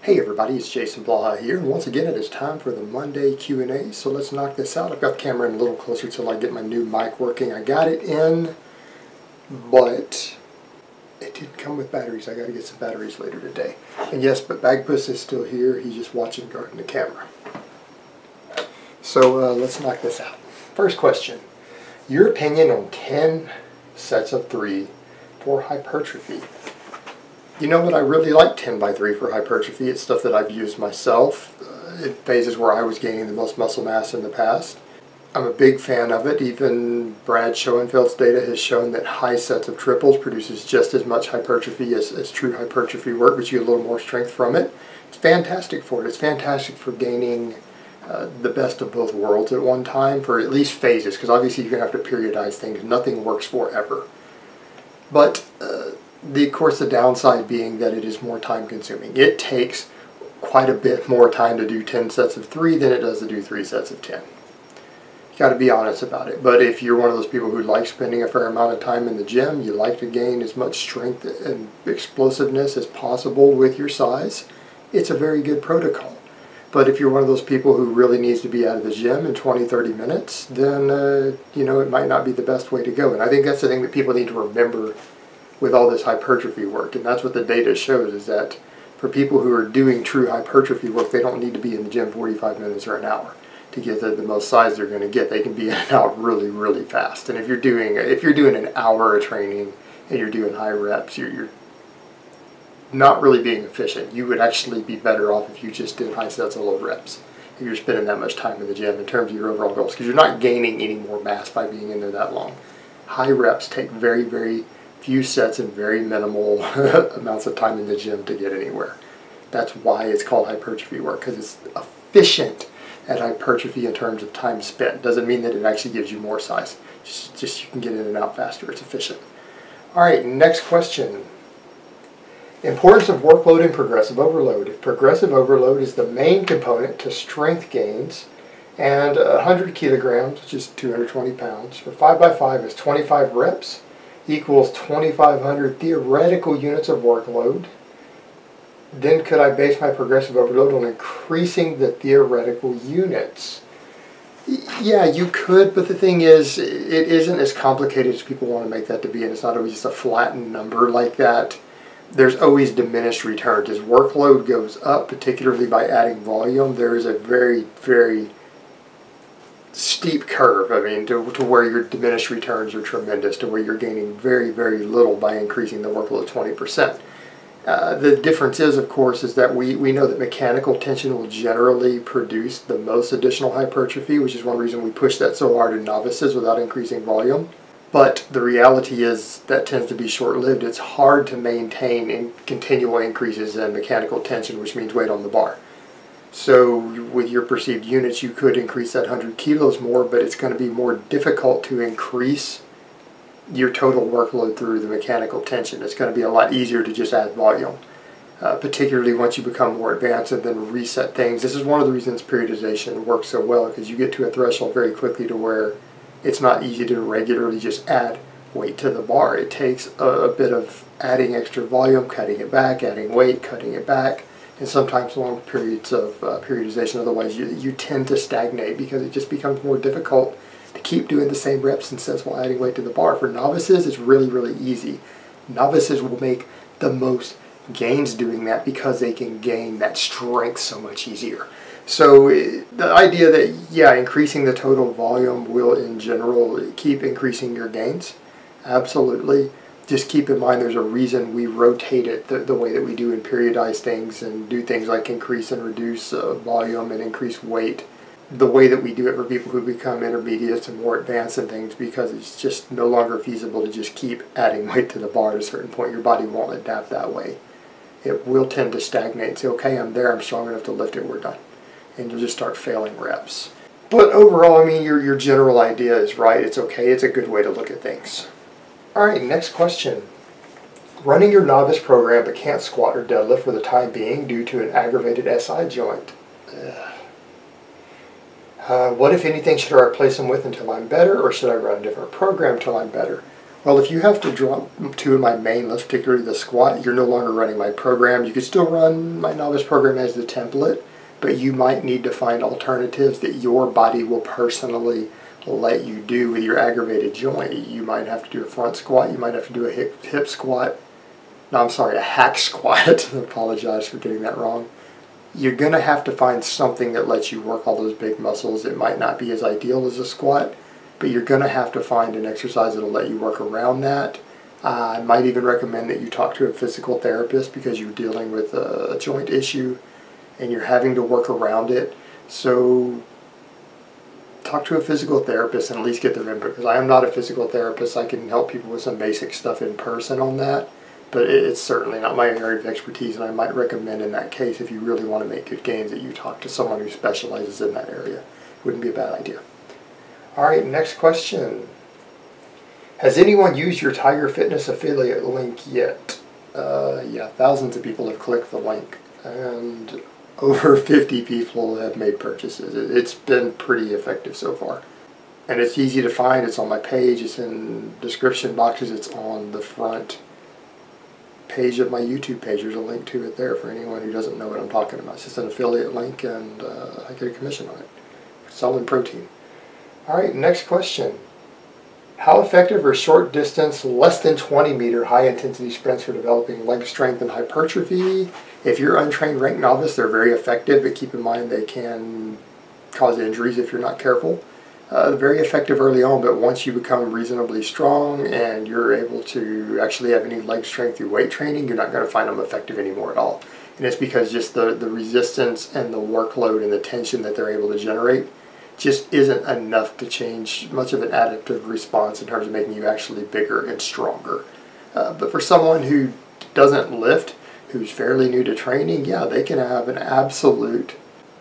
Hey everybody, it's Jason Blaha here, and once again it is time for the Monday Q&A, so let's knock this out. I've got the camera in a little closer till I get my new mic working. I got it in, but it didn't come with batteries. I got to get some batteries later today. And yes, but Bagpuss is still here. He's just watching guarding the camera. So let's knock this out. First question, your opinion on 10 sets of 3 for hypertrophy. You know what, I really like 10 by 3 for hypertrophy. It's stuff that I've used myself in phases where I was gaining the most muscle mass in the past. I'm a big fan of it. Even Brad Schoenfeld's data has shown that high sets of triples produces just as much hypertrophy as true hypertrophy work, but you get a little more strength from it. It's fantastic for it. It's fantastic for gaining the best of both worlds at one time, for at least phases, because obviously you're going to have to periodize things. Nothing works forever. But of course, the downside being that it is more time consuming. It takes quite a bit more time to do 10 sets of 3 than it does to do 3 sets of 10. You got to be honest about it. But if you're one of those people who like spending a fair amount of time in the gym, you like to gain as much strength and explosiveness as possible with your size, it's a very good protocol. But if you're one of those people who really needs to be out of the gym in 20-30 minutes, then it might not be the best way to go. And I think that's the thing that people need to remember with all this hypertrophy work, and that's what the data shows, is that for people who are doing true hypertrophy work, they don't need to be in the gym 45 minutes or an hour to get the most size they're going to get. They can be in and out really, really fast. And if you're doing an hour of training and you're doing high reps, you're not really being efficient. You would actually be better off if you just did high sets of low reps, if you're spending that much time in the gym in terms of your overall goals, because you're not gaining any more mass by being in there that long. High reps take very, very few sets and very minimal amounts of time in the gym to get anywhere. That's why it's called hypertrophy work, because it's efficient at hypertrophy in terms of time spent. Doesn't mean that it actually gives you more size. Just you can get in and out faster. It's efficient. All right, next question. Importance of workload and progressive overload. If progressive overload is the main component to strength gains, and 100 kilograms, which is 220 pounds, for 5x5 is 25 reps, equals 2,500 theoretical units of workload, then could I base my progressive overload on increasing the theoretical units? Yeah, you could, but the thing is, it isn't as complicated as people want to make that to be, and it's not always just a flattened number like that. There's always diminished returns. As workload goes up, particularly by adding volume, there is a very, very steep curve, to where your diminished returns are tremendous, to where you're gaining very, very little by increasing the workload 20%. The difference is, of course, is that we know that mechanical tension will generally produce the most additional hypertrophy, which is one reason we push that so hard in novices without increasing volume. But the reality is that tends to be short-lived. It's hard to maintain continual increases in mechanical tension, which means weight on the bar. So with your perceived units, you could increase that 100 kilos more, but it's going to be more difficult to increase your total workload through the mechanical tension. It's going to be a lot easier to just add volume, particularly once you become more advanced and then reset things. This is one of the reasons periodization works so well, because you get to a threshold very quickly to where it's not easy to regularly just add weight to the bar. It takes a bit of adding extra volume, cutting it back, adding weight, cutting it back, and sometimes long periods of periodization. Otherwise, you tend to stagnate because it just becomes more difficult to keep doing the same reps and sets while adding weight to the bar. For novices, it's really, really easy. Novices will make the most gains doing that because they can gain that strength so much easier. So the idea that, yeah, increasing the total volume will, in general, keep increasing your gains, absolutely. Just keep in mind there's a reason we rotate it the way that we do and periodize things and do things like increase and reduce volume and increase weight the way that we do it for people who become intermediates and more advanced and things, because it's just no longer feasible to just keep adding weight to the bar. At a certain point, your body won't adapt that way. It will tend to stagnate and say, okay, I'm there, I'm strong enough to lift it, we're done. And you'll just start failing reps. But overall, your general idea is right. It's okay. It's a good way to look at things. All right, next question. Running your novice program but can't squat or deadlift for the time being due to an aggravated SI joint. What, if anything, should I replace them with until I'm better, or should I run a different program until I'm better? Well, if you have to drop two of my main lifts, particularly the squat, you're no longer running my program. You could still run my novice program as the template, but you might need to find alternatives that your body will personally let you do with your aggravated joint. You might have to do a front squat. You might have to do a hip squat. No, I'm sorry, a hack squat. I apologize for getting that wrong. You're going to have to find something that lets you work all those big muscles. It might not be as ideal as a squat, but you're going to have to find an exercise that will let you work around that. I might even recommend that you talk to a physical therapist because you're dealing with a joint issue and you're having to work around it. So talk to a physical therapist and at least get their input, because I am not a physical therapist. I can help people with some basic stuff in person on that, but it's certainly not my area of expertise, and I might recommend in that case, if you really want to make good gains, that you talk to someone who specializes in that area. Wouldn't be a bad idea. All right, next question. Has anyone used your Tigerfitness affiliate link yet? Yeah, thousands of people have clicked the link, and over 50 people have made purchases. It's been pretty effective so far. And it's easy to find. It's on my page. It's in description boxes. It's on the front page of my YouTube page. There's a link to it there for anyone who doesn't know what I'm talking about. It's just an affiliate link, and I get a commission on it. Selling protein. All right, next question. How effective are short distance, less than 20 meter high intensity sprints for developing leg strength and hypertrophy? If you're untrained ranked novice, they're very effective, but keep in mind they can cause injuries if you're not careful. Very effective early on, but once you become reasonably strong and you're able to actually have any leg strength through weight training, you're not going to find them effective anymore at all. And it's because just the resistance and the workload and the tension that they're able to generate just isn't enough to change much of an adaptive response in terms of making you actually bigger and stronger. But for someone who doesn't lift, who's fairly new to training, yeah, they can have an absolute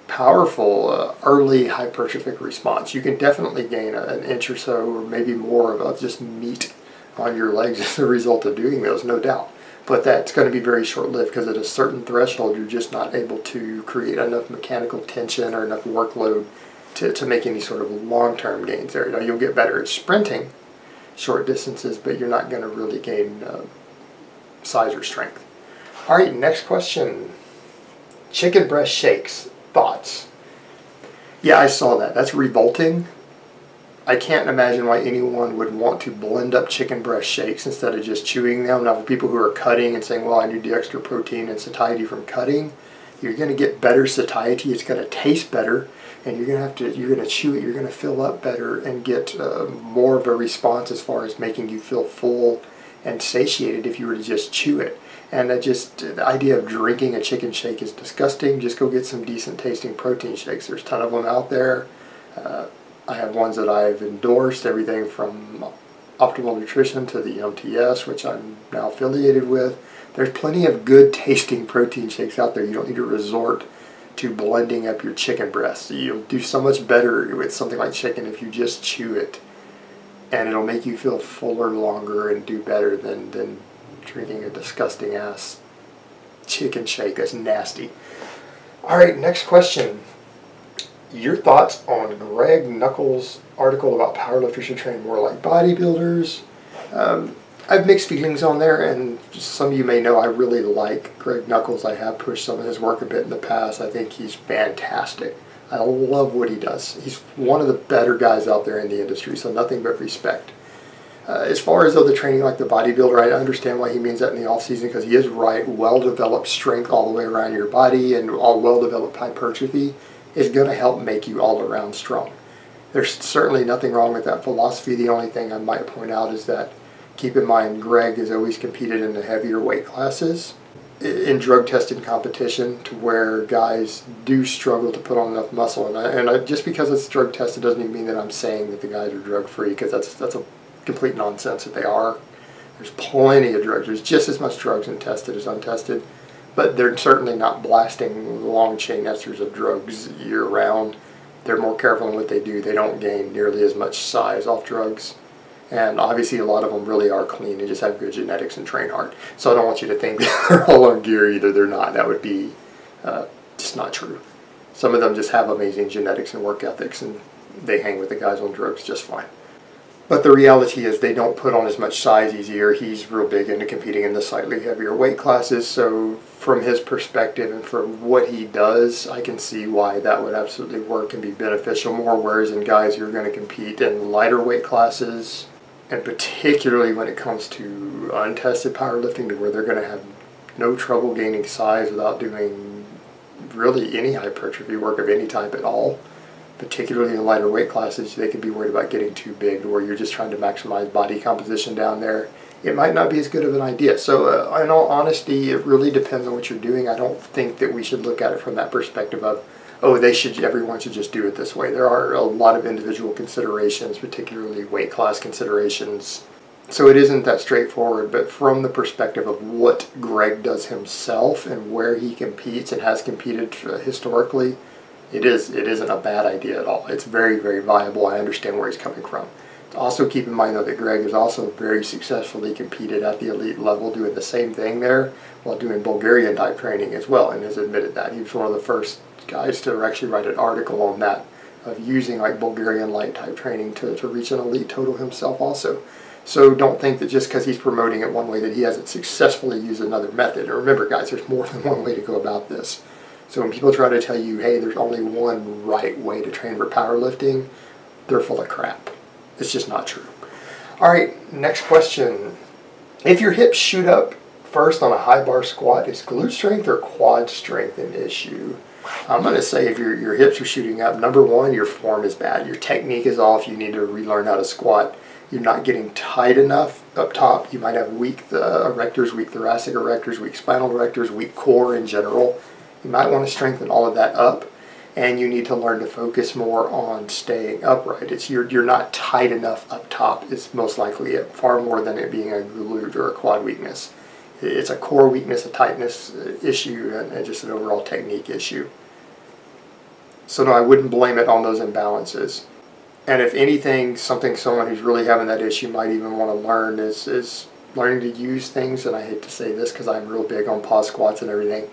powerful early hypertrophic response. You can definitely gain an inch or so or maybe more of just meat on your legs as a result of doing those, no doubt. But that's going to be very short-lived, because at a certain threshold you're just not able to create enough mechanical tension or enough workload to make any sort of long-term gains there. Now, you'll get better at sprinting short distances, but you're not going to really gain size or strength. All right, next question. Chicken breast shakes. Thoughts? Yeah, I saw that. That's revolting. I can't imagine why anyone would want to blend up chicken breast shakes instead of just chewing them. Now, for people who are cutting and saying, well, I need the extra protein and satiety from cutting, you're going to get better satiety. It's going to taste better, and you're going to chew it. You're going to fill up better and get more of a response as far as making you feel full and satiated if you were to just chew it. And the idea of drinking a chicken shake is disgusting. Just go get some decent tasting protein shakes. There's a ton of them out there. I have ones that I've endorsed, everything from Optimal Nutrition to the MTS, which I'm now affiliated with. There's plenty of good tasting protein shakes out there. You don't need to resort to blending up your chicken breast. You'll do so much better with something like chicken if you just chew it. And it'll make you feel fuller, longer, and do better than drinking a disgusting ass chicken shake. That's nasty. All right, next question. Your thoughts on Greg Nuckols' article about powerlifters should train more like bodybuilders? I have mixed feelings on there, and some of you may know I really like Greg Nuckols. I have pushed some of his work a bit in the past. I think he's fantastic. I love what he does. He's one of the better guys out there in the industry, so nothing but respect. As far as the training like the bodybuilder, I understand why he means that in the off season, because he is right. Well-developed strength all the way around your body and all well-developed hypertrophy is going to help make you all around strong. There's certainly nothing wrong with that philosophy. The only thing I might point out is that keep in mind Greg has always competed in the heavier weight classes in drug-tested competition, to where guys do struggle to put on enough muscle. And just because it's drug-tested doesn't even mean that I'm saying that the guys are drug-free, because that's a complete nonsense that they are. There's plenty of drugs. There's just as much drugs in tested as untested, but they're certainly not blasting long-chain esters of drugs year-round. They're more careful in what they do. They don't gain nearly as much size off drugs. And obviously a lot of them really are clean. They just have good genetics and train hard. So I don't want you to think they're all on gear either. They're not. That would be just not true. Some of them just have amazing genetics and work ethics, and they hang with the guys on drugs just fine. But the reality is they don't put on as much size easier. He's real big into competing in the slightly heavier weight classes, so from his perspective and from what he does, I can see why that would absolutely work and be beneficial more, whereas in guys who are going to compete in lighter weight classes, and particularly when it comes to untested powerlifting, to where they're going to have no trouble gaining size without doing really any hypertrophy work of any type at all. Particularly in lighter weight classes, they could be worried about getting too big, where you're just trying to maximize body composition down there. It might not be as good of an idea. So in all honesty, it really depends on what you're doing. I don't think that we should look at it from that perspective of, oh, everyone should just do it this way. There are a lot of individual considerations, particularly weight class considerations. So it isn't that straightforward, but from the perspective of what Greg does himself and where he competes and has competed historically, it isn't a bad idea at all. It's very, very viable. I understand where he's coming from. Also keep in mind, though, that Greg has also very successfully competed at the elite level doing the same thing there while doing Bulgarian type training as well, and has admitted that. He was one of the first guys to actually write an article on that, of using like Bulgarian light type training to reach an elite total himself also. So don't think that just because he's promoting it one way that he hasn't successfully used another method. And remember, guys, there's more than one way to go about this. So when people try to tell you, hey, there's only one right way to train for powerlifting, they're full of crap. It's just not true. All right, next question. If your hips shoot up first on a high bar squat, is glute strength or quad strength an issue? I'm going to say if your hips are shooting up, number one, your form is bad. Your technique is off. You need to relearn how to squat. You're not getting tight enough up top. You might have weak erectors, weak thoracic erectors, weak spinal erectors, weak core in general. You might want to strengthen all of that up, and you need to learn to focus more on staying upright. It's you're not tight enough up top is most likely it, far more than it being a glute or a quad weakness. It's a core weakness, a tightness issue, and just an overall technique issue. So no, I wouldn't blame it on those imbalances. And if anything, someone who's really having that issue might even want to learn is learning to use things, and I hate to say this because I'm real big on pause squats and everything,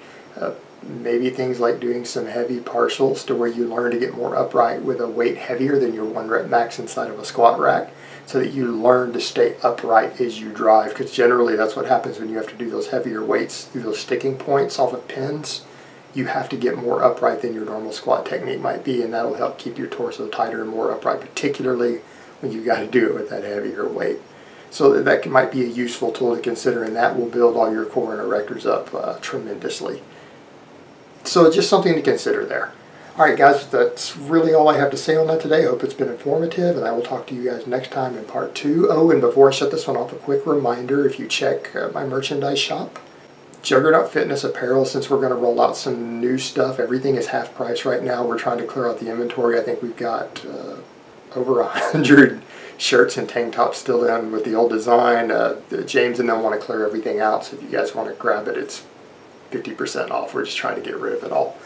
maybe things like doing some heavy partials to where you learn to get more upright with a weight heavier than your 1 rep max inside of a squat rack, so that you learn to stay upright as you drive, because generally that's what happens when you have to do those heavier weights through those sticking points off of pins. You have to get more upright than your normal squat technique might be, and that'll help keep your torso tighter and more upright, particularly when you got to do it with that heavier weight. So that might be a useful tool to consider, and that will build all your core and erectors up tremendously. So just something to consider there. Alright guys, that's really all I have to say on that today. I hope it's been informative, and I will talk to you guys next time in part 2. Oh, and before I shut this one off, a quick reminder, if you check my merchandise shop, Juggernaut Fitness Apparel, since we're going to roll out some new stuff, everything is half price right now. We're trying to clear out the inventory. I think we've got over 100 shirts and tank tops still in with the old design. James and them want to clear everything out, so if you guys want to grab it, it's 50% off. We're just trying to get rid of it all.